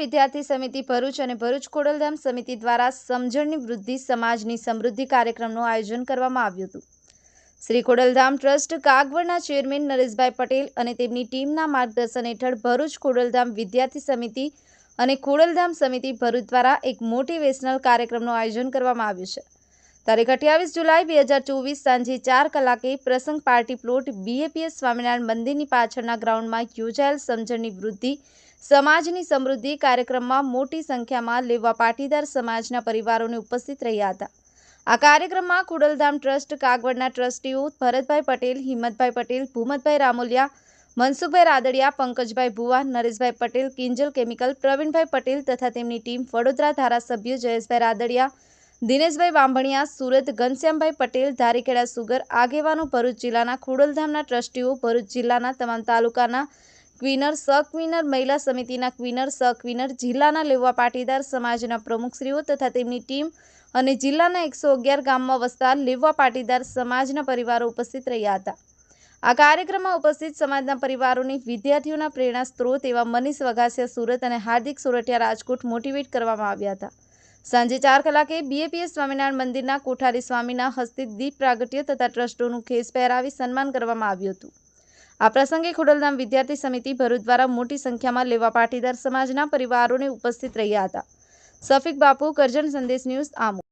વિદ્યાર્થી સમિતિ ભરૂચ અને ભરૂચ ખોડલધામ સમિતિ દ્વારા સમજણની વૃદ્ધિ સમાજની સમૃદ્ધિ કાર્યક્રમનું આયોજન કરવામાં આવ્યું હતું। શ્રી ખોડલધામ ટ્રસ્ટ કાગવડના ચેરમેન નરેશભાઈ પટેલ અને તેમની ટીમના માર્ગદર્શન હેઠળ ભરૂચ ખોડલધામ વિદ્યાર્થી સમિતિ અને ખોડલધામ સમિતિ ભરૂચ દ્વારા એક મોટિવેશનલ કાર્યક્રમનું આયોજન કરવામાં આવ્યું છે। તારીખ 28 જુલાઈ 2024 સાંજે 4 કલાકે પ્રસંગ પાર્ટી પ્લોટ BAPS સ્વામિનારાયણ મંદિરની પાછળના ગ્રાઉન્ડમાં યોજાયેલ સમજણની વૃદ્ધિ સમાજની સમૃદ્ધિ કાર્યક્રમમાં મોટી સંખ્યામાં લેવા પાટીદાર સમાજના પરિવારોને ઉપસ્થિત રહ્યા હતા। આ કાર્યક્રમમાં ખોડલધામ ટ્રસ્ટ કાગવડના ટ્રસ્ટીઓ ભરતભાઈ પટેલ, હિંમતભાઈ પટેલ, ભૂમતભાઈ રામોલિયા, મનસુખભાઈ રાદડિયા, પંકજભાઈ ભુવા, નરેશભાઈ પટેલ, કિંજલ કેમિકલ, પ્રવીણભાઈ પટેલ તથા તેમની ટીમ, વડોદરા ધારાસભ્ય જયેશભાઈ રાદડિયા, દિનેશભાઈ બાંભણિયા, સુરત ઘનશ્યામભાઈ પટેલ, ધારીખેડા સુગર આગેવાનો, ભરૂચ જિલ્લાના ખોડલધામના ટ્રસ્ટીઓ, ભરૂચ જિલ્લાના તમામ તાલુકાના ક્વીનર, સહક્વીનર, મહિલા સમિતિના ક્વીનર, સહક્વીનર, જિલ્લાના લેવા પાટીદાર સમાજના પ્રમુખશ્રીઓ તથા તેમની ટીમ અને જિલ્લાના 111 ગામમાં વસતા લેવા પાટીદાર સમાજના પરિવારો ઉપસ્થિત રહ્યા હતા। આ કાર્યક્રમમાં ઉપસ્થિત સમાજના પરિવારોને વિદ્યાર્થીઓના પ્રેરણા સ્ત્રોત એવા મનીષ વઘાસિયા સુરત અને હાર્દિક સોરઠિયા રાજકોટ મોટિવેટ કરવામાં આવ્યા હતા। સાંજે 4 કલાકે BAPS સ્વામિનારાયણ મંદિરના કોઠારી સ્વામીના હસ્તે દીપ પ્રાગટ્ય તથા ટ્રસ્ટોનું ખેસ પહેરાવી સન્માન કરવામાં આવ્યું હતું। આ પ્રસંગે ખોડલધામ વિદ્યાર્થી સમિતિ ભરૂચ દ્વારા મોટી સંખ્યામાં લેવા પાટીદાર સમાજના પરિવારોને ઉપસ્થિત રહ્યા હતા। સફીક બાપુ, કરજણ સંદેશ ન્યૂઝ, આમોદ।